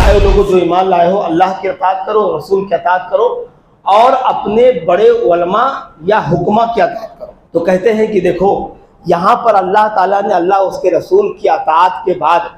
اے لوگوں جو ایمان لائے ہو، اللہ کی اطاعت کرو، رسول کی اطاعت کرو اور اپنے بڑے علماء یا حکماء کی اطاعت کرو۔ تو کہتے ہیں کہ دیکھو یہاں پر اللہ تعالیٰ نے اللہ اس کے رسول کی اطاعت کے بعد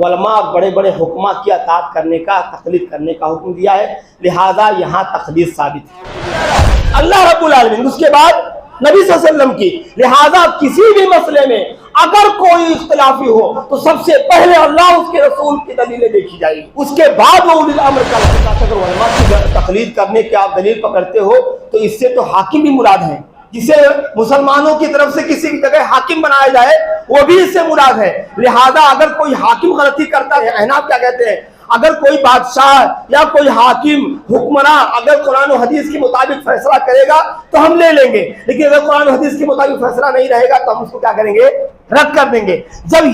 علماء اور بڑے بڑے حکماء کی اطاعت کرنے کا، تقلید کرنے کا حکم دیا ہے، لہذا یہاں تقلید ثابت ہے اللہ رب العالمین، اس کے بعد نبی صلی اللہ علیہ وسلم کی۔ لہذا کسی بھی مسئلے میں اگر کوئی اختلافی ہو تو سب سے پہلے اللہ اس کے رسول کی دلیلیں دیکھی جائے گی، اس کے بعد وہ اولی الامر کا لحاظ۔ اگر علماء کی تقلید کرنے کے آپ دلیل پکڑتے ہو تو اس سے تو حاکم بھی مراد ہیں، جسے مسلمانوں کی طرف سے کسی کی جگہ حاکم بنایا جائے وہ بھی اس سے مراد ہے۔ لہذا اگر کوئی حاکم غلطی کرتا ہے، احناف کیا کہتے ہیں، اگر کوئی بادشاہ یا کوئی حاکم حکمراں اگر قرآن و حدیث کے مطابق فیصلہ کرے گا تو ہم لے لیں گے، لیکن اگر قرآن و حدیث کے مطابق فیصلہ نہیں رہے گا تو ہم اس کو کیا کریں گے، رد کر دیں گے۔ جب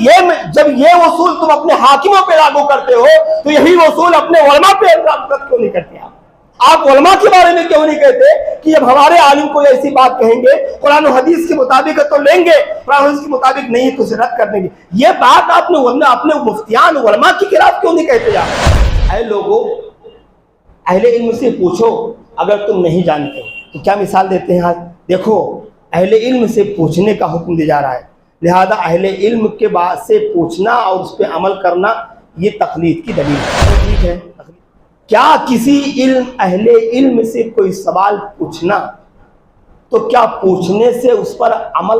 یہ اصول تم اپنے حاکموں پہ لاگو کرتے ہو تو یہی اصول اپنے علماء پہ لاگو کیوں نہیں کرتے آپ علماء کے بارے میں کیوں نہیں کہتے کہ جب ہمارے عالم کوئی ایسی بات کہیں گے قرآن و حدیث کے مطابق تو لیں گے، قرآن و حدیث کے مطابق نہیں تو اسے رد کر دیں گے۔ یہ بات آپ نے اپنے مفتیان علماء کے خلاف کیوں نہیں کہتے آپ؟ اے لوگوں، اہل علم سے پوچھو اگر تم نہیں جانتے تو کیا مثال دیتے ہیں آج؟ دیکھو اہل علم سے پوچھنے کا حکم دیا جا رہا ہے، لہذا اہل علم کے بعد سے پوچھنا اور اس پہ عمل کرنا یہ تقلید کی دلیل ہے۔ ٹھیک ہے، کیا کسی اہل علم سے کوئی سوال پوچھنا تو کیا پوچھنے سے اس پر عمل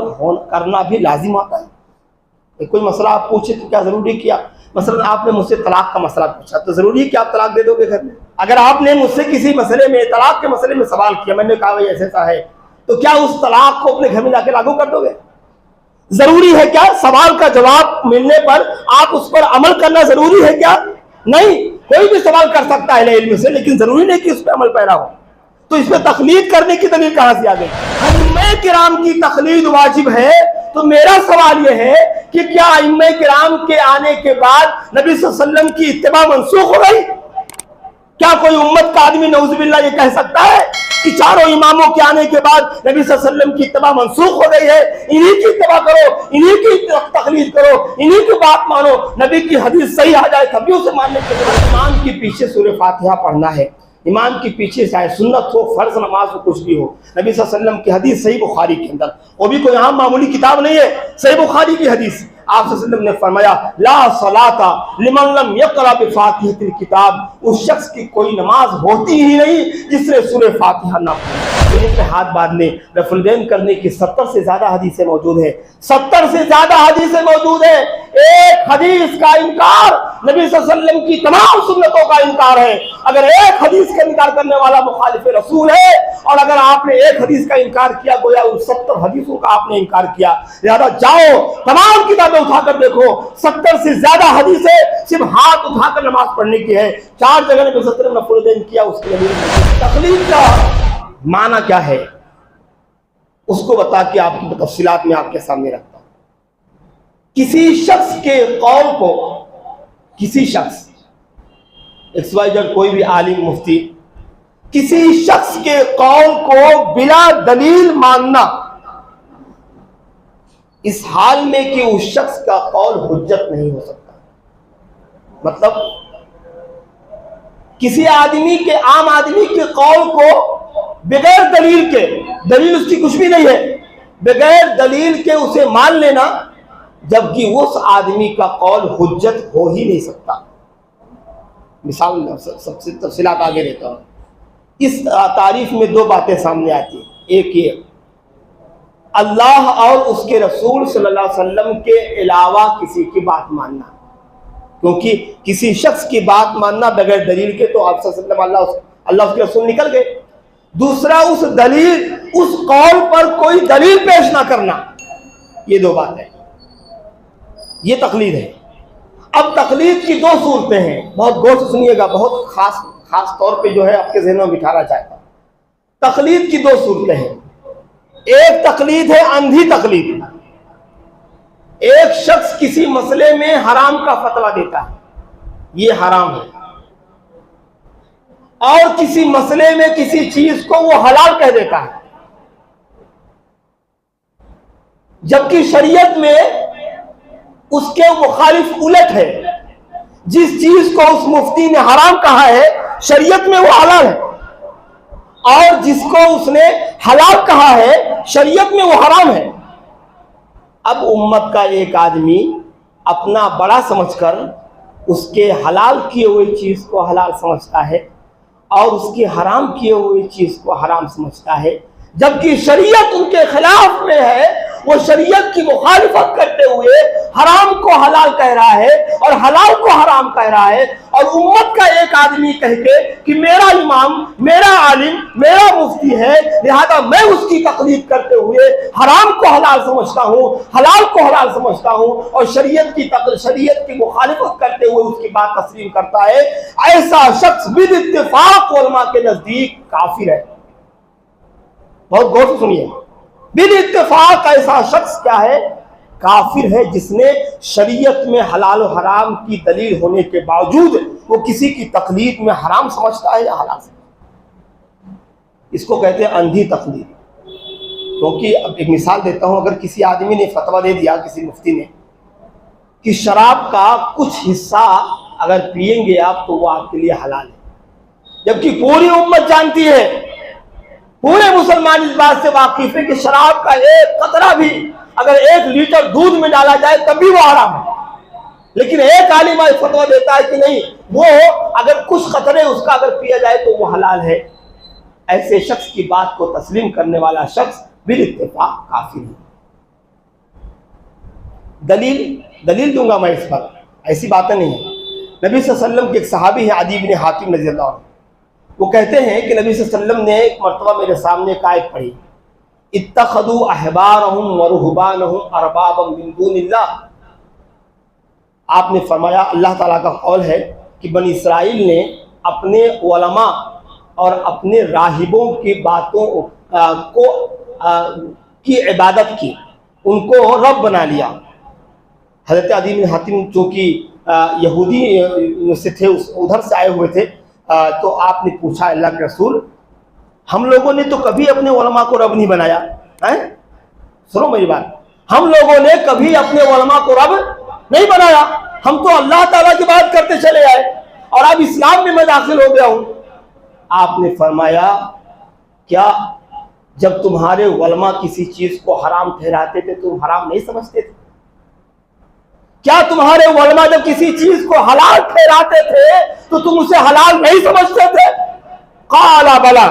کرنا بھی لازم ہوتا ہے؟ کوئی مسئلہ آپ پوچھے تو کیا ضروری کیا؟ مثلا آپ نے مجھ سے طلاق کا مسئلہ پوچھا تو ضروری ہے کہ آپ طلاق دے دو گے گھر میں؟ اگر آپ نے مجھ سے کسی مسئلے میں، طلاق کے مسئلے میں سوال کیا، میں نے کہا بھائی ایسا ہے، تو کیا اس طلاق کو اپنے گھر میں جا کے لاگو کر دو گے؟ ضروری ہے کیا سوال کا جواب ملنے پر آپ اس پر عمل کرنا ضروری ہے کیا؟ نہیں، کوئی بھی سوال کر سکتا ہے اہل علم سے، لیکن ضروری نہیں کہ اس پہ عمل پیرا ہو۔ تو اس پہ تقلید کرنے کی دلیل کہاں سے آ گئی؟ ائمہ کرام کی تقلید واجب ہے، تو میرا سوال یہ ہے کہ کیا ائمہ کرام کے آنے کے بعد نبی صلی اللہ علیہ وسلم کی اتباع منسوخ ہو گئی؟ کیا کوئی امت کا آدمی نعوذ باللہ یہ کہہ سکتا ہے کہ چاروں اماموں کے آنے کے بعد نبی صلی اللہ علیہ وسلم کی اتباع منسوخ ہو گئی ہے، انہی کی اتباع کرو، انہی کی تقلید کرو، انہی کی بات مانو، نبی کی حدیث صحیح آ جائے تب بھی اسے ماننے کے بعد امام کے پیچھے سورہ فاتحہ پڑھنا ہے، امام کی پیچھے چاہے سنت ہو، فرض نماز ہو، کچھ بھی ہو، نبی صلی اللہ علیہ وسلم کی حدیث صحیح بخاری کے اندر، وہ بھی کوئی عام معمولی کتاب نہیں ہے، صحیح بخاری کی حدیث، آپ صلی اللہ علیہ وسلم نے فرمایا لا صلاۃ لمن لم یقرأ بفاتحۃ الکتاب، اس شخص کی کوئی نماز ہوتی ہی نہیں جس نے سورہ فاتحہ نہ پڑھی۔ پہ ہاتھ باندھنے، رفع الدین کرنے کی 70 سے زیادہ حدیثیں موجود ہیں، 70 سے زیادہ حدیثیں موجود ہیں۔ ایک حدیث کا انکار نبی صلی اللہ علیہ وسلم کی تمام سنتوں کا انکار ہے۔ اگر ایک حدیث کا انکار کرنے والا مخالف رسول ہے، اور اگر آپ نے ایک حدیث کا انکار کیا گویا ان 70 حدیثوں کا آپ نے انکار کیا۔ لہذا جاؤ تمام کتابیں اٹھا کر دیکھو، 70 سے زیادہ حدیثیں صرف ہاتھ اٹھا کر نماز پڑھنے کی ہے، 4 جگہ نبی صلی اللہ علیہ وسلم نے رفع الدین کیا، اس کے لیے تقلید کا معنی کیا ہے اس کو بتا کے آپ کی تفصیلات میں آپ کے سامنے رکھتا ہوں۔ کسی شخص کے قول کو، کسی شخص XYZ کوئی بھی عالم مفتی کسی شخص کے قول کو بلا دلیل ماننا، اس حال میں کہ اس شخص کا قول حجت نہیں ہو سکتا۔ مطلب کسی آدمی کے، عام آدمی کے قول کو بغیر دلیل کے، دلیل اس کی کچھ بھی نہیں ہے، بغیر دلیل کے اسے مان لینا، جبکہ اس آدمی کا قول حجت ہو ہی نہیں سکتا۔ مثال سب سے تفصیلات آگے دیتا ہوں۔ اس تعریف میں 2 باتیں سامنے آتی ہیں۔ ایک یہ، اللہ اور اس کے رسول صلی اللہ علیہ وسلم کے علاوہ کسی کی بات ماننا، کیونکہ کسی شخص کی بات ماننا بغیر دلیل کے تو آپ صلی اللہ علیہ وسلم، اللہ اس کے رسول نکل گئے۔ دوسرا اس دلیل، اس قول پر کوئی دلیل پیش نہ کرنا، یہ 2 باتیں، یہ تقلید ہے۔ اب تقلید کی 2 صورتیں ہیں، بہت غور سے سنیے گا، بہت خاص طور پہ جو ہے آپ کے ذہنوں میں بٹھانا چاہتا ہوں۔ تقلید کی 2 صورتیں ہیں۔ ایک تقلید ہے اندھی تقلید، ایک شخص کسی مسئلے میں حرام کا فتویٰ دیتا ہے، یہ حرام ہے، اور کسی مسئلے میں کسی چیز کو وہ حلال کہہ دیتا ہے، جبکہ شریعت میں اس کے مخالف الٹ ہے۔ جس چیز کو اس مفتی نے حرام کہا ہے شریعت میں وہ حلال ہے، اور جس کو اس نے حلال کہا ہے شریعت میں وہ حرام ہے۔ اب امت کا ایک آدمی اپنا بڑا سمجھ کر اس کے حلال کیے ہوئے چیز کو حلال سمجھتا ہے اور اس کی حرام کیے ہوئے چیز کو حرام سمجھتا ہے، جبکہ شریعت ان کے خلاف میں ہے۔ وہ شریعت کی مخالفت کرتے ہوئے حرام کو حلال کہہ رہا ہے اور حلال کو حرام کہہ رہا ہے، اور امت کا ایک آدمی کہہ کے کہ میرا امام، میرا عالم، میرا مفتی ہے لہذا میں اس کی تقلید کرتے ہوئے حرام کو حلال سمجھتا ہوں، حلال کو حلال سمجھتا ہوں، اور شریعت کی مخالفت کرتے ہوئے اس کی بات تسلیم کرتا ہے، ایسا شخص بالاتفاق علماء کے نزدیک کافر ہے۔ بہت غور سے سنیے، بالاتفاق ایسا شخص کیا ہے؟ کافر ہے، جس نے شریعت میں حلال و حرام کی دلیل ہونے کے باوجود وہ کسی کی تقلید میں حرام سمجھتا ہے یا حلال سمجھتا ہے۔ اس کو کہتے ہیں اندھی تقلید۔ کیونکہ اب ایک مثال دیتا ہوں، اگر کسی آدمی نے فتویٰ دے دیا، کسی مفتی نے، کہ شراب کا کچھ حصہ اگر پئیں گے آپ تو وہ آپ کے لیے حلال ہے، جبکہ پوری امت جانتی ہے، پورے مسلمان اس بات سے واقف ہے کہ شراب کا ایک قطرہ بھی اگر 1 لیٹر دودھ میں ڈالا جائے تب بھی وہ حرام ہے، لیکن ایک عالم فتویٰ دیتا ہے کہ نہیں، وہ اگر کچھ قطرے اس کا اگر پیا جائے تو وہ حلال ہے۔ ایسے شخص کی بات کو تسلیم کرنے والا شخص بالاتفاق کافر ہے۔ دلیل دوں گا میں اس پر، ایسی باتیں نہیں ہیں۔ نبی صلی اللہ علیہ وسلم کے ایک صحابی ہے عدی بن حاتم رضی اللہ عنہ، وہ کہتے ہیں کہ نبی صلی اللہ علیہ وسلم نے ایک مرتبہ میرے سامنے ایک آیت پڑھی، اتخذوا احبارهم ورهبانهم اربابا من دون اللہ۔ آپ نے فرمایا، اللہ تعالیٰ کا قول ہے کہ بنی اسرائیل نے اپنے علماء اور اپنے راہبوں کی باتوں کی عبادت کی، ان کو رب بنا لیا۔ حضرت عدی بن حاتم چونکہ یہودی سے تھے، ادھر سے آئے ہوئے تھے، تو آپ نے پوچھا اللہ کے رسول، ہم لوگوں نے تو کبھی اپنے علماء کو رب نہیں بنایا۔ سنو میری بات، ہم لوگوں نے کبھی اپنے علماء کو رب نہیں بنایا، ہم تو اللہ تعالیٰ کی بات کرتے چلے آئے اور اب اسلام میں میں داخل ہو گیا ہوں۔ آپ نے فرمایا، کیا جب تمہارے علماء کسی چیز کو حرام ٹھہراتے تھے تم حرام نہیں سمجھتے تھے؟ کیا تمہارے علماء جب کسی چیز کو حلال ٹھہراتے تھے تو تم اسے حلال نہیں سمجھتے تھے؟ قال بلا،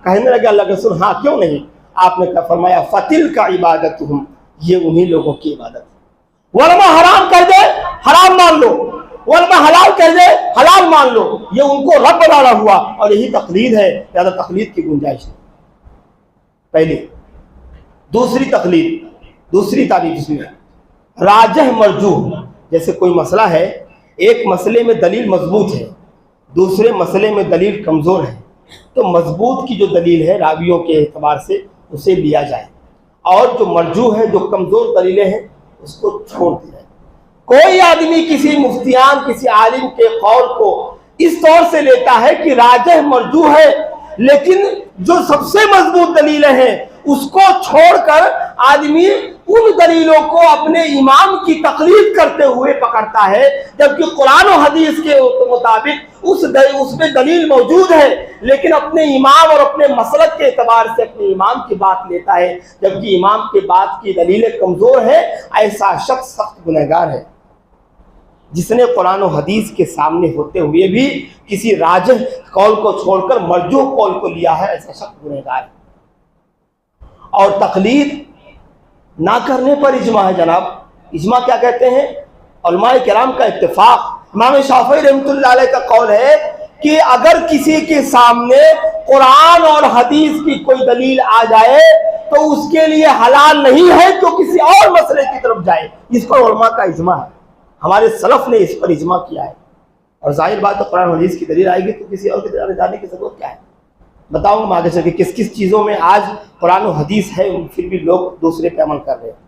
کہنے لگے اللہ کے رسول ہاں کیوں نہیں۔ آپ نے فرمایا فتلک عبادتہم، یہ انہی لوگوں کی عبادت ہے۔ علماء حرام کر دے حرام مان لو، علماء حلال کر دے حلال مان لو، یہ ان کو رب بنانا ہوا، اور یہی تقلید ہے، زیادہ تقلید کی گنجائش نہیں۔ پہلی۔ دوسری تقلید، دوسری تعریف اس میں راجح مرجوح، جیسے کوئی مسئلہ ہے، ایک مسئلے میں دلیل مضبوط ہے، دوسرے مسئلے میں دلیل کمزور ہے، تو مضبوط کی جو دلیل ہے راویوں کے اعتبار سے اسے لیا جائے، اور جو مرجوح ہے، جو کمزور دلیلیں ہیں، اس کو چھوڑ دیا جائے۔ کوئی آدمی کسی مفتیان، کسی عالم کے قول کو اس طور سے لیتا ہے کہ راجح مرجوح ہے، لیکن جو سب سے مضبوط دلیلیں ہیں اس کو چھوڑ کر آدمی ان دلیلوں کو اپنے امام کی تقلید کرتے ہوئے پکڑتا ہے، جبکہ قرآن و حدیث کے مطابق اس میں دلیل موجود ہے، لیکن اپنے امام اور اپنے مسلک کے اعتبار سے اپنے امام کی بات لیتا ہے، جبکہ امام کے بات کی دلیلیں کمزور ہے۔ ایسا شخص سخت گنہگار ہے۔ جس نے قرآن و حدیث کے سامنے ہوتے ہوئے بھی کسی راجح قول کو چھوڑ کر مرجوح قول کو لیا ہے، ایسا شخص گنہگار ہے۔ اور تقلید نہ کرنے پر اجماع ہے جناب۔ اجماع کیا کہتے ہیں؟ علماء کرام کا اتفاق۔ امام شافعی رحمۃ اللہ علیہ کا قول ہے کہ اگر کسی کے سامنے قرآن اور حدیث کی کوئی دلیل آ جائے تو اس کے لیے حلال نہیں ہے کہ کسی اور مسئلے کی طرف جائے۔ اس پر علماء کا اجماع ہے، ہمارے سلف نے اس پر اجماع کیا ہے، اور ظاہر بات ہے قرآن حدیث کی دلیل آئے گی تو کسی اور کی طرف جانے کی ضرورت کیا ہے؟ بتاؤں گا آگے چل کے کس کس چیزوں میں آج قرآن و حدیث ہے پھر بھی لوگ دوسرے پہ عمل کر رہے ہیں۔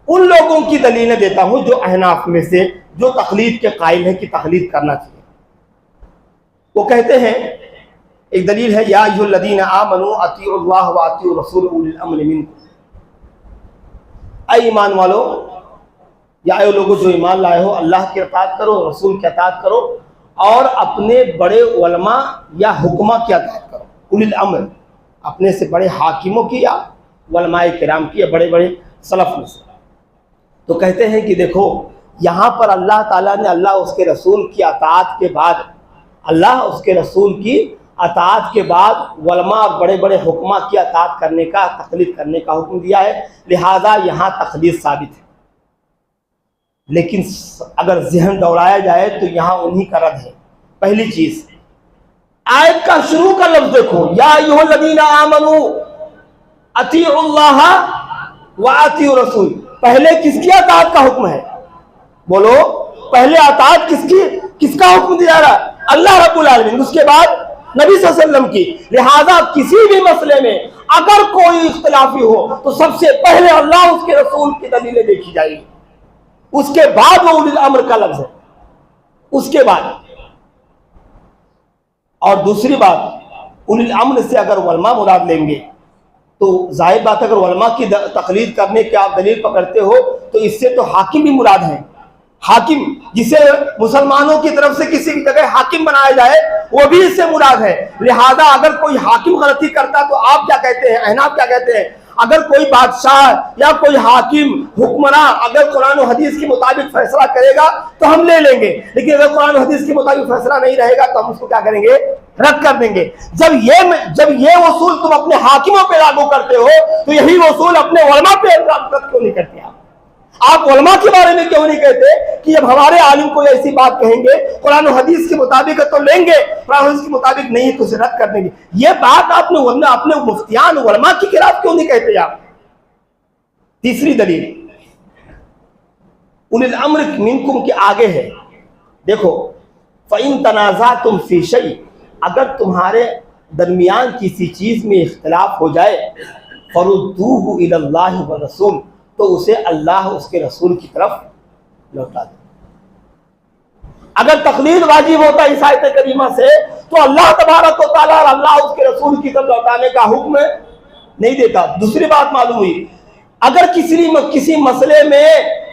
ان لوگوں کی دلیلیں دیتا ہوں جو احناف میں سے جو تقلید کے قائل ہیں کہ تقلید کرنا چاہیے۔ وہ کہتے ہیں، ایک دلیل ہے یا ایھا الذین آمنوا اطیعوا اللہ واطیعوا الرسول اولی الامر منکم، اے ایمان والو یا اے لوگوں جو ایمان لائے ہو اللہ کی اطاعت کرو، رسول کی اطاعت کرو، اور اپنے بڑے علماء یا حکماء کی اطاعت کرو۔ اولی الامر، اپنے سے بڑے حاکموں کی یا علماء کرام کی یا بڑے بڑے سلف میں سے۔ تو کہتے ہیں کہ دیکھو یہاں پر اللہ تعالیٰ نے اللہ اس کے رسول کی اطاعت کے بعد، اللہ اس کے رسول کی اطاعت کے بعد علماء اور بڑے بڑے حکماء کی اطاعت کرنے کا، تقلید کرنے کا حکم دیا ہے، لہذا یہاں تقلید ثابت ہے۔ لیکن اگر ذہن دوڑایا جائے تو یہاں انہی کا رد ہے۔ پہلی چیز، آیت کا شروع کا لفظ دیکھو، یا ایھا الذین آمنوا اطیعوا اللہ واطیعوا الرسول۔ پہلے کس کی اطاعت کا حکم ہے؟ بولو، پہلے اطاعت کس کا حکم دیا رہا ہے؟ اللہ رب العالمین، اس کے بعد نبی صلی اللہ علیہ وسلم کی۔ لہذا کسی بھی مسئلے میں اگر کوئی اختلافی ہو تو سب سے پہلے اللہ اس کے رسول کی دلیلیں دیکھی جائے گی، اس کے بعد وہ اولی الامر کا لفظ ہے، اس کے بعد۔ اور دوسری بات، اولی الامر سے اگر علماء مراد لیں گے تو ظاہر بات اگر علماء کی تقلید کرنے کے آپ دلیل پکڑتے ہو تو اس سے تو حاکم بھی مراد ہیں۔ حاکم جسے مسلمانوں کی طرف سے کسی کی جگہ حاکم بنایا جائے وہ بھی اس سے مراد ہے۔ لہذا اگر کوئی حاکم غلطی کرتا تو آپ کیا کہتے ہیں، احناف کیا کہتے ہیں؟ اگر کوئی بادشاہ یا کوئی حاکم حکمراں اگر قرآن و حدیث کے مطابق فیصلہ کرے گا تو ہم لے لیں گے، لیکن اگر قرآن و حدیث کے مطابق فیصلہ نہیں رہے گا تو ہم اس کو کیا کریں گے؟ رد کر دیں گے۔ جب یہ اصول تم اپنے حاکموں پہ لاگو کرتے ہو تو یہی اصول اپنے علماء پہ رد کیوں نہیں کرتے؟ آپ علماء کے بارے میں کیوں نہیں کہتے کہ جب ہمارے عالم کوئی ایسی بات کہیں گے قرآن و حدیث کے مطابق تو لیں گے، قرآن و حدیث کے مطابق نہیں تو اسے رد کر دیں گے؟ یہ بات آپ نے اپنے مفتیان علماء کے خلاف کیوں نہیں کہتے آپ؟ تیسری دلیل اولی الامر منکم کے آگے ہے، دیکھو فَإِن تَنَازَعْتُمْ فِي شَيْءٍ، اگر تمہارے درمیان کسی چیز میں اختلاف ہو جائے فَرُدُّوهُ إِلَى اللَّهِ وَالرَّسُولِ، تو اسے اللہ اس کے رسول کی طرف لوٹا دے۔ اگر تقلید واجب ہوتا اس آیت کریمہ سے تو اللہ تبارک و تعالیٰ اور اللہ اس کے رسول کی طرف لوٹانے کا حکم نہیں دیتا۔ دوسری بات معلوم ہوئی، اگر کسی مسئلے میں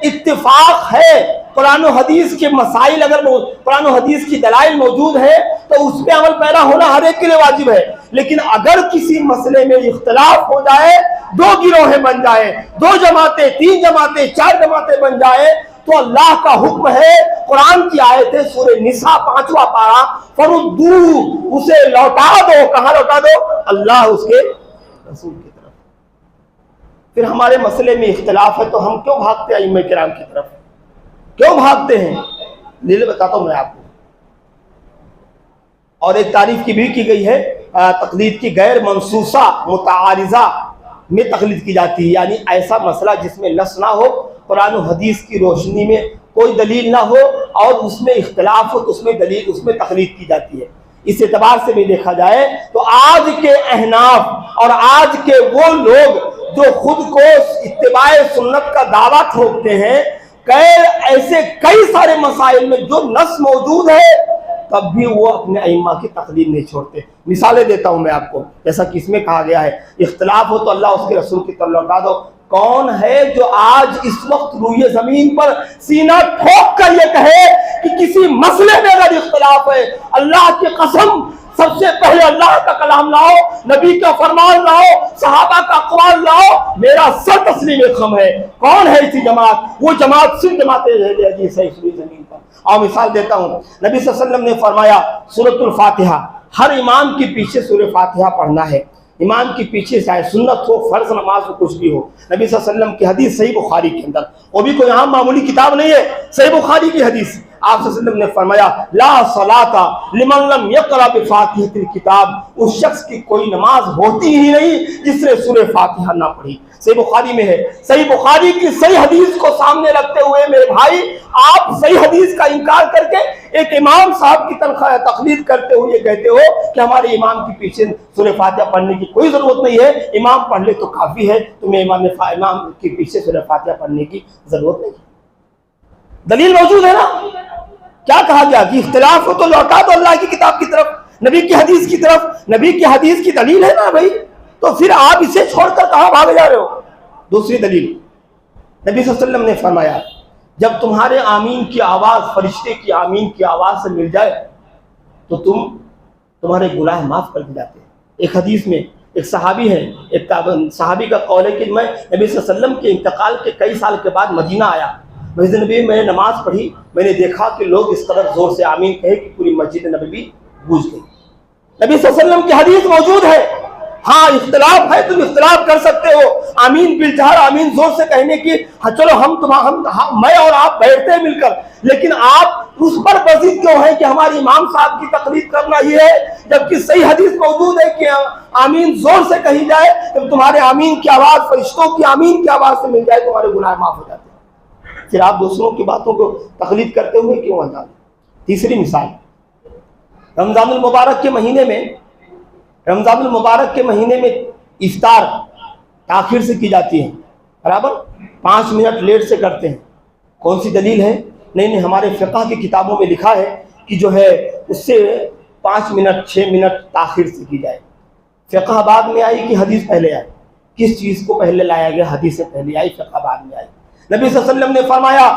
اتفاق ہے، قرآن و حدیث کے مسائل اگر قرآن و حدیث کی دلائل موجود ہے تو اس پہ عمل پیرا ہونا ہر ایک کے لیے واجب ہے۔ لیکن اگر کسی مسئلے میں اختلاف ہو جائے، دو گروہیں بن جائے، دو جماعتیں، تین جماعتیں، چار جماعتیں بن جائے، تو اللہ کا حکم ہے، قرآن کی آیت ہے سورہ نساء 5واں پارہ، فردوہ، اسے لوٹا دو۔ کہاں لوٹا دو؟ اللہ اس کے رسول کی طرف۔ پھر ہمارے مسئلے میں اختلاف ہے تو ہم کیوں بھاگتے ہیں ائمہ کرام کی طرف؟ کیوں بھاگتے ہیں؟ دلیل بتاتا ہوں میں آپ کو۔ اور ایک تعریف کی بھی کی گئی ہے تقلید کی، غیر منصوصہ متعارضہ میں تقلید کی جاتی ہے، یعنی ایسا مسئلہ جس میں لفظ نہ ہو، قرآن و حدیث کی روشنی میں کوئی دلیل نہ ہو اور اس میں اختلاف ہو تو اس میں تقلید کی جاتی ہے۔ اس اعتبار سے بھی دیکھا جائے تو آج کے احناف اور آج کے وہ لوگ جو خود کو اتباع سنت کا دعویٰ ٹھوکتے ہیں، ایسے کئی سارے مسائل میں جو نص موجود ہے تب بھی وہ اپنے ائمہ کی تقلید نہیں چھوڑتے۔ مثالیں دیتا ہوں میں آپ کو، جیسا کہ اس میں کہا گیا ہے اختلاف ہو تو اللہ اس کے رسول کی طرف لوٹا دو۔ کون ہے جو آج اس وقت روئے زمین پر سینہ ٹھوک کر یہ کہے کہ کسی مسئلے میں اگر اختلاف ہے، اللہ کی قسم سب سے پہلے اللہ کا کلام لاؤ، نبی کا فرمان لاؤ، صحابہ کا اقوال لاؤ، میرا سر تسلیم خم ہے؟ کون ہے اسی جماعت؟ وہ جماعت صرف جماعت اہل حدیث ہے اس زمین پر۔ اور مثال دیتا ہوں، نبی صلی اللہ علیہ وسلم نے فرمایا سورۃ الفاتحہ، ہر امام کے پیچھے سورہ فاتحہ پڑھنا ہے، امام کے پیچھے چاہے سنت ہو، فرض نماز ہو، کچھ بھی ہو۔ نبی صلی اللہ علیہ وسلم کی حدیث صحیح بخاری کے اندر، وہ بھی کوئی عام معمولی کتاب نہیں ہے، صحیح بخاری کی حدیث، آپ صلی اللہ علیہ وسلم نے فرمایا لا صلاۃ لمن لم یقرأ بفاتحۃ الکتاب، اس شخص کی کوئی نماز ہوتی ہی نہیں جس نے سورہ فاتحہ نہ پڑھی۔ صحیح بخاری میں ہے۔ صحیح بخاری کی صحیح حدیث کو سامنے رکھتے ہوئے میرے بھائی، آپ صحیح حدیث کا انکار کر کے ایک امام صاحب کی تقلید کرتے ہوئے یہ کہتے ہو کہ ہمارے امام کے پیچھے سورہ فاتحہ پڑھنے کی کوئی ضرورت نہیں ہے، امام پڑھ لے تو کافی ہے، تمہیں امام کے پیچھے سورہ فاتحہ پڑھنے کی ضرورت نہیں۔ دلیل موجود ہے نا؟ کیا کہا گیا کہ اختلاف ہو تو لوٹا دو اللہ کی کتاب کی طرف، نبی کی حدیث کی طرف۔ نبی کی حدیث کی دلیل ہے نا بھائی، تو پھر آپ اسے چھوڑ کر کہاں بھاگے جا رہے ہو؟ دوسری دلیل، نبی صلی اللہ علیہ وسلم نے فرمایا جب تمہارے آمین کی آواز فرشتے کی آمین کی آواز سے مل جائے تو تمہارے گناہ معاف کر دیے جاتے ہیں۔ ایک حدیث میں ایک صحابی ہے، ایک صحابی کا قول ہے کہ میں نبی صلی اللہ علیہ وسلم کے انتقال کے کئی سال کے بعد مدینہ آیا، مسجد نبی میں نے نماز پڑھی، میں نے دیکھا کہ لوگ اس قدر زور سے آمین کہے کہ پوری مسجد نبوی گونج گئی۔ نبی صلی اللہ علیہ وسلم کی حدیث موجود ہے، ہاں اختلاف ہے، تم اختلاف کر سکتے ہو، آمین بالجہر آمین زور سے کہنے کی، ہاں چلو میں اور آپ بیٹھتے ہیں مل کر، لیکن آپ اس پر بضد کیوں ہیں کہ ہمارے امام صاحب کی تقلید کرنا ہی ہے، جبکہ صحیح حدیث موجود ہے کہ آمین زور سے کہی جائے، جب تمہارے آمین کی آواز فرشتوں کی آمین کی آواز سے مل جائے تمہارے گناہ معاف ہو جاتے ہیں، پھر آپ دوسروں کی باتوں کو تقلید کرتے ہوئے کیوں انجام دیں؟ تیسری مثال، رمضان المبارک کے مہینے میں افطار تاخیر سے کی جاتی ہے، برابر 5 منٹ لیٹ سے کرتے ہیں، کون سی دلیل ہے؟ نہیں ہمارے فقہ کی کتابوں میں لکھا ہے کہ جو ہے اس سے 5 منٹ 6 منٹ تاخیر سے کی جائے۔ فقہ بعد میں آئی کہ حدیث پہلے آئی؟ کس چیز کو پہلے لایا گیا؟ حدیث سے پہلے آئی، فقہ بعد میں آئی۔ نبی صلی اللہ علیہ وسلم نے فرمایا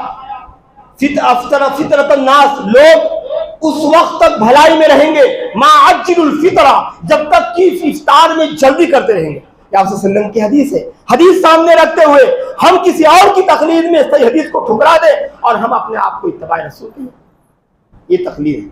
فطرت الناس، لوگ اس وقت تک بھلائی میں رہیں گے ما عجل الفطرہ، جب تک کہ افطار میں جلدی کرتے رہیں گے۔ آپ صلی اللہ علیہ وسلم کی حدیث ہے، حدیث سامنے رکھتے ہوئے ہم کسی اور کی تقلید میں صحیح حدیث کو ٹھکرا دیں اور ہم اپنے آپ کو اتباع رسول کہیں، یہ تقلید ہے،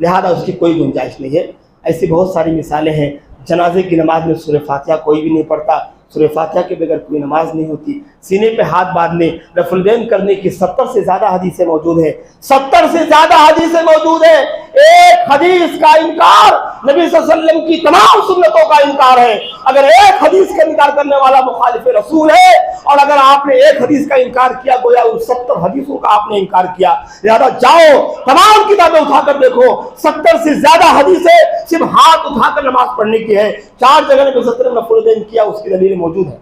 لہذا اس کی کوئی گنجائش نہیں ہے۔ ایسی بہت ساری مثالیں ہیں۔ جنازے کی نماز میں سورہ فاتحہ کوئی بھی نہیں پڑھتا، سورہ فاتحہ کے بغیر کوئی نماز نہیں ہوتی۔ سینے پہ ہاتھ باندھنے، رفع الدین کرنے کی 70 سے زیادہ حدیثیں موجود ہیں، 70 سے زیادہ حدیثیں موجود ہیں۔ ایک حدیث کا انکار نبی صلی اللہ علیہ وسلم کی تمام سنتوں کا انکار ہے۔ اگر ایک حدیث کا انکار کرنے والا مخالف رسول ہے، اور اگر آپ نے ایک حدیث کا انکار کیا گویا ان 70 حدیثوں کا آپ نے انکار کیا۔ لہذا جاؤ تمام کتابیں اٹھا کر دیکھو، 70 سے زیادہ حدیثیں صرف ہاتھ اٹھا کر نماز پڑھنے کی ہے۔ 4 جگہ نبی صلی اللہ علیہ وسلم نے رفع الدین کیا، اس کی دلیل موجود ہے،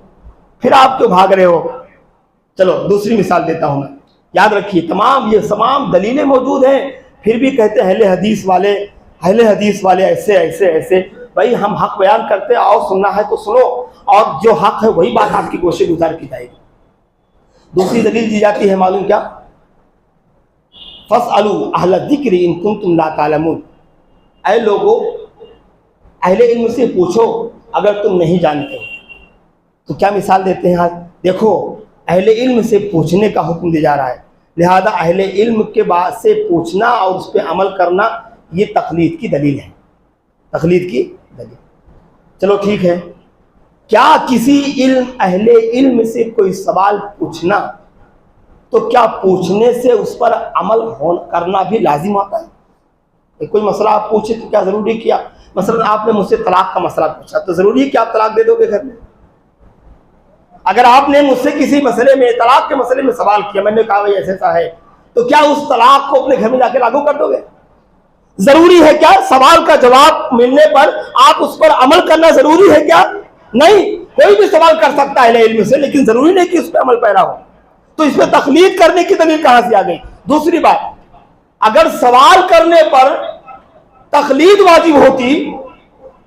پھر آپ کیوں بھاگ رہے ہو؟ چلو دوسری مثال دیتا ہوں میں، یاد رکھیے تمام دلیلیں موجود ہیں، پھر بھی کہتے ہیں اہل حدیث والے ایسے۔ بھائی ہم حق بیان کرتے، آؤ سننا ہے تو سنو، اور جو حق ہے وہی بات آپ کی گوشے گزار کی جائے گی۔ دوسری دلیل دی جاتی ہے، معلوم کیا؟ فاسألوا اہل الذکر ان کنتم لا تعلمون، اے لوگو اہل علم سے پوچھو اگر تم نہیں جانتے ہو۔ تو کیا مثال دیتے ہیں؟ دیکھو اہل علم سے پوچھنے کا حکم دیا جا رہا ہے، لہذا اہل علم کے بعد سے پوچھنا اور اس پہ عمل کرنا یہ تقلید کی دلیل ہے، تقلید کی دلیل۔ چلو ٹھیک ہے، کیا کسی اہل علم سے کوئی سوال پوچھنا تو کیا پوچھنے سے اس پر عمل کرنا بھی لازم ہوتا ہے؟ کوئی مسئلہ آپ پوچھے تو کیا ضروری کیا؟ مثلا آپ نے مجھ سے طلاق کا مسئلہ پوچھا تو ضروری ہے کہ آپ طلاق دے دو گے گھر میں؟ اگر آپ نے مجھ سے کسی مسئلے میں، طلاق کے مسئلے میں سوال کیا، میں نے کہا بھائی ایسا ہے، تو کیا اس طلاق کو اپنے گھر میں جا کے لاگو کر دو گے؟ ضروری ہے کیا سوال کا جواب ملنے پر آپ اس پر عمل کرنا ضروری ہے کیا؟ نہیں، کوئی بھی سوال کر سکتا ہے علم سے، لیکن ضروری نہیں کہ اس پہ عمل پیرا ہو۔ تو اس پہ تقلید کرنے کی دلیل کہاں سے آ گئی؟ دوسری بات، اگر سوال کرنے پر تقلید واجب ہوتی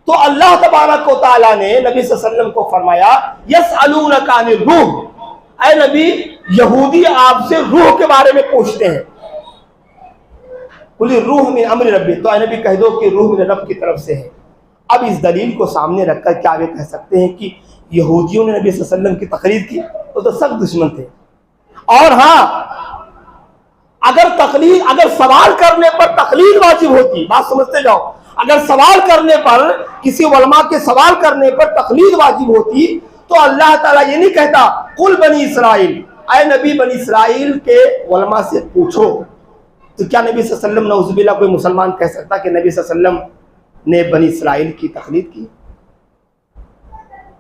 تو اللہ تبارک و تعالیٰ نے نبی صلی اللہ علیہ وسلم کو فرمایا یسألونک عن الروح، اے نبی یہودی آپ سے روح کے بارے میں پوچھتے ہیں، قل الروح من امر ربی، تو اے نبی کہہ دو کہ روح من رب کی طرف سے ہے۔ اب اس دلیل کو سامنے رکھ کر کیا یہ کہہ سکتے ہیں کہ یہودیوں نے نبی صلی اللہ علیہ وسلم کی تقلید کی؟ وہ تو سخت دشمن تھے۔ اور ہاں اگر سوال کرنے پر تقلید واجب ہوتی، بات سمجھتے جاؤ، اگر سوال کرنے پر کسی علماء کے سوال کرنے پر تقلید واجب ہوتی تو اللہ تعالیٰ یہ نہیں کہتا قل بنی اسرائیل، اے نبی بنی اسرائیل کے علماء سے پوچھو۔ تو کیا نبی صلی اللہ علیہ وسلم نعوذ باللہ کوئی مسلمان کہہ سکتا کہ نبی صلی اللہ علیہ وسلم نے بنی اسرائیل کی تقلید کی؟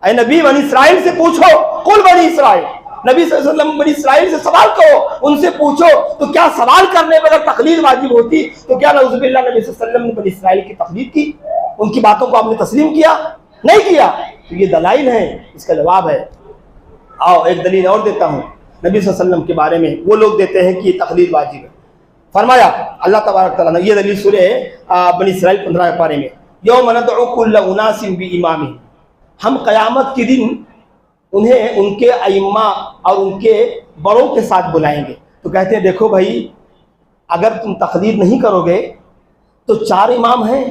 اے نبی بنی اسرائیل سے پوچھو، قل بنی اسرائیل، نبی صلی اللہ علیہ وسلم بنی اسرائیل سے سوال کرو، ان سے پوچھو۔ تو کیا سوال کرنے پر اگر تقلید واجب ہوتی تو کیا نعوذ باللہ نبی صلی اللہ علیہ وسلم نے بنی اسرائیل کی تقلید کی؟ ان کی باتوں کو آپ نے تسلیم کیا؟ نہیں کیا۔ تو یہ دلائل ہیں، اس کا جواب ہے۔ آؤ ایک دلیل اور دیتا ہوں نبی صلی اللہ علیہ وسلم کے بارے میں، وہ لوگ دیتے ہیں کہ یہ تقلید واجب ہے۔ فرمایا اللہ تبارک تعالیٰ نے، یہ دلیل سورہ بنی اسرائیل 15 پارے میں، یوم ندعو کل اناس بامامہم، ہم قیامت کے دن انہیں ان کے ائمہ اور ان کے بڑوں کے ساتھ بلائیں گے۔ تو کہتے ہیں دیکھو بھائی اگر تم تقلید نہیں کرو گے تو 4 امام ہیں،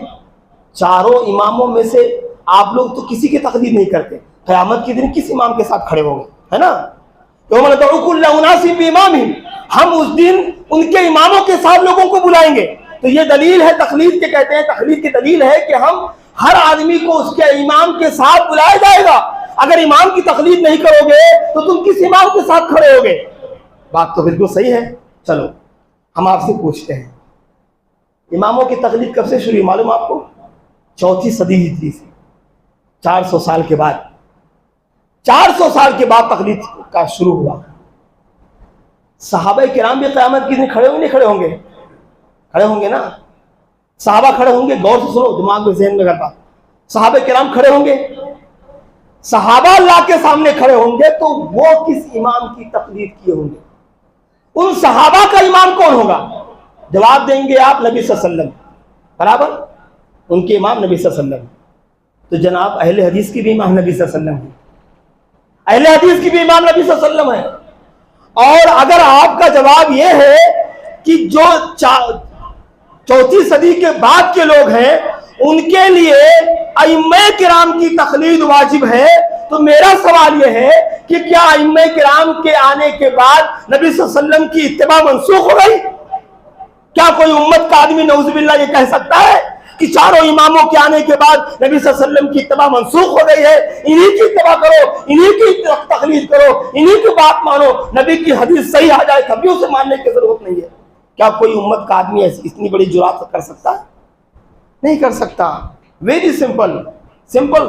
چاروں اماموں میں سے آپ لوگ تو کسی کی تقلید نہیں کرتے، قیامت کے دن کس امام کے ساتھ کھڑے ہوں گے، ہے نا؟ یوم ندعو کل اناس بامامہم، ہم اس دن ان کے اماموں کے ساتھ لوگوں کو بلائیں گے۔ تو یہ دلیل ہے تقلید کے، کہتے ہیں تقلید کی دلیل ہے کہ ہم ہر آدمی کو اس کے امام کے ساتھ بلایا جائے گا۔ اگر امام کی تقلید نہیں کرو گے تو تم کس امام کے ساتھ کھڑے ہوگے؟ بات تو بالکل صحیح ہے۔ چلو ہم آپ سے پوچھتے ہیں اماموں کی تقلید کب سے شروع ہوئی معلوم آپ کو؟ 4 صدی ہجری سے، 400 سال کے بعد، 400 سال کے بعد تقلید کا شروع ہوا۔ صحابہ کرام بھی قیامت کے دن کھڑے ہوں گے نہیں کھڑے ہوں گے؟ کھڑے ہوں گے نا، صحابہ کھڑے ہوں گے، غور سے سنو، دماغ میں ذہن میں گھر بات، صحابہ کرام کھڑے ہوں گے، صحابہ اللہ کے سامنے کھڑے ہوں گے تو وہ کس امام کی تقلید کیے ہوں گے؟ ان صحابہ کا امام کون ہوگا؟ جواب دیں گے آپ نبی صلی اللہ علیہ وسلم، برابر، ان کے امام نبی صلی اللہ علیہ وسلم۔ تو جناب اہل حدیث کی بھی امام نبی صلی اللہ علیہ وسلم ہے، اہل حدیث کی بھی امام نبی صلی اللہ علیہ وسلم ہے۔ اور اگر آپ کا جواب یہ ہے کہ جو 4 صدی کے بعد کے لوگ ہیں ان کے لیے ائمہ کرام کی تقلید واجب ہے، تو میرا سوال یہ ہے کہ کیا ائمہ کرام کے آنے کے بعد نبی صلی اللہ علیہ وسلم کی اتباع منسوخ ہو گئی؟ کیا کوئی امت کا آدمی نعوذ باللہ یہ کہہ سکتا ہے کہ چاروں اماموں کے آنے کے بعد نبی صلی اللہ علیہ وسلم کی اتباع منسوخ ہو گئی ہے، انہی کی اتباع کرو، انہی کی تقلید کرو، انہی کی بات مانو، نبی کی حدیث صحیح آ جائے کبھی اسے ماننے کی ضرورت نہیں ہے؟ کیا کوئی امت کا آدمی اتنی بڑی جرات کر سکتا ہے؟ نہیں کر سکتا۔ ویری سمپل، سمپل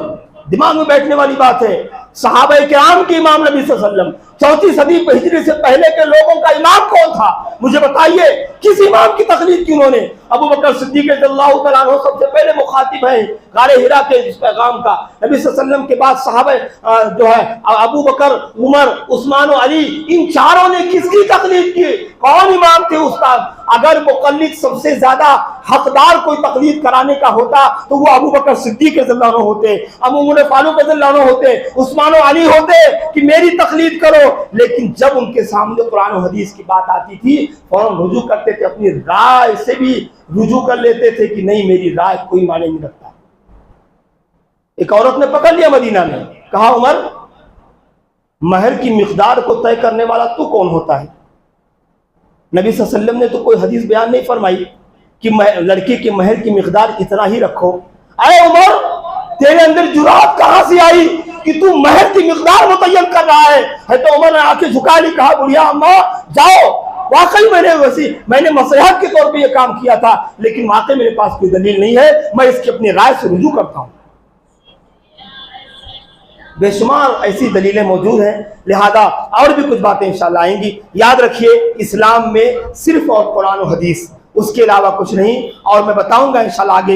دماغ میں بیٹھنے والی بات ہے۔ صحابہ کرام کے امام نبی صلی اللہ علیہ وسلم، 4 صدی ہجری سے پہلے کے لوگوں کا امام کون تھا؟ مجھے بتائیے، کس امام کی تقلید کی انہوں نے؟ ابو بکر صدیق رضی اللہ تعالیٰ عنہ سب سے پہلے مخاطب ہیں غار حرا کے اس پیغام کا۔ نبی صلی اللہ علیہ وسلم کے بعد صحابہ جو ہے ابو بکر، عمر، عثمان و علی، ان چاروں نے کس کی تقلید کی؟ کون امام تھے استاد؟ اگر مقلد سب سے زیادہ حقدار کوئی تقلید کرانے کا ہوتا تو وہ ابو بکر صدیق رضی اللہ عنہ ہوتے، ابو عمر فاروق رضی اللہ عنہ ہوتے، عثمان و علی ہوتے کہ میری تقلید کرو۔ لیکن جب ان کے سامنے قرآن و حدیث کی بات آتی تھی فوراً رجوع کرتے تھے، اپنی رائے سے بھی رجوع کر لیتے تھے کہ نہیں میری رائے کوئی معنی نہیں رکھتا۔ ایک عورت نے پکڑ لیا مدینہ میں، کہا عمر مہر کی مقدار کو طے کرنے والا تو کون ہوتا ہے؟ نبی صلی اللہ علیہ وسلم نے تو کوئی حدیث بیان نہیں فرمائی کہ لڑکی کے مہر کی مقدار اتنا ہی رکھو۔ اے عمر تیرے اندر جرات کہاں سے آئی کہ تو مہر کی مقدار متعین کر رہا ہے؟ تو عمر نے آنکھیں جھکا لی، کہا بڑھیا اماں جاؤ، واقعی میں نے مصلحت کے طور پہ یہ کام کیا تھا، لیکن واقعی میرے پاس کوئی دلیل نہیں ہے، میں اس کی اپنی رائے سے رجوع کرتا ہوں۔ بے شمار ایسی دلیلیں موجود ہیں، لہذا اور بھی کچھ باتیں انشاءاللہ آئیں گی۔ یاد رکھیے اسلام میں صرف اور قرآن و حدیث، اس کے علاوہ کچھ نہیں۔ اور میں بتاؤں گا انشاءاللہ آگے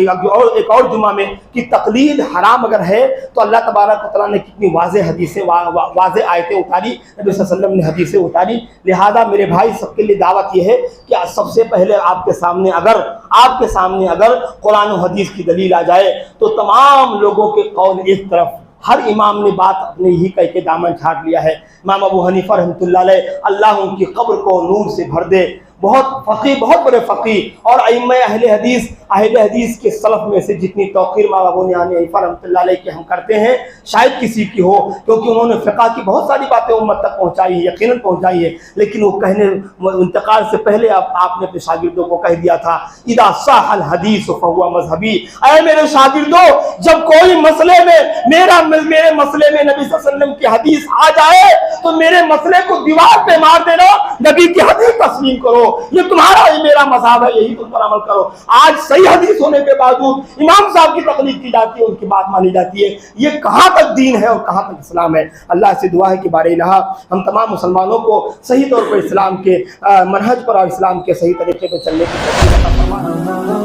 ایک اور جمعہ میں کہ تقلید حرام اگر ہے تو اللہ تبارک و تعالیٰ نے کتنی واضح حدیثیں، واضح آیتیں اتاری، نبی صلی اللہ علیہ وسلم نے حدیثیں اتاری۔ لہذا میرے بھائی سب کے لیے دعوت یہ ہے کہ سب سے پہلے آپ کے سامنے اگر قرآن و حدیث کی دلیل آ جائے تو تمام لوگوں کے قول ایک طرف، ہر امام نے بات اپنے ہی کہہ کے دامن چھاٹ لیا ہے۔ امام ابو حنیفہ رحمۃ اللہ علیہ، اللہ ان کی قبر کو نور سے بھر دے، بہت فقیہ، بہت بڑے فقیہ اور ائمہ اہل حدیث کے سلف میں سے جتنی توقیر امام ابو حنیفہ رحمۃ اللہ علیہ کی ہم کرتے ہیں شاید کسی کی ہو، کیونکہ انہوں نے فقہ کی بہت ساری باتیں امت تک پہنچائی ہیں، یقیناً پہنچائی ہے، لیکن وہ انتقال سے پہلے آپ نے اپنے شاگردوں کو کہہ دیا تھا اذا صح الحدیث فہو مذہبی، اے میرے شاگردوں جب کوئی مسئلے میں میرے مسئلے میں نبی صلی اللہ علیہ وسلم کی حدیث آ جائے تو میرے مسئلے کو دیوار پہ مار دینا، نبی کی حدیث تسلیم کرو، یہ تمہارا ہی میرا مذہب ہے، یہی تم پر عمل کرو۔ آج صحیح حدیث ہونے کے باوجود امام صاحب کی تقلید کی جاتی ہے، ان کی بات مانی جاتی ہے، یہ کہاں تک دین ہے اور کہاں تک اسلام ہے؟ اللہ سے دعا ہے کہ بارے الہ ہم تمام مسلمانوں کو صحیح طور پر اسلام کے منہج پر اور اسلام کے صحیح طریقے پہ چلنے کی توفیق عطا فرمائے۔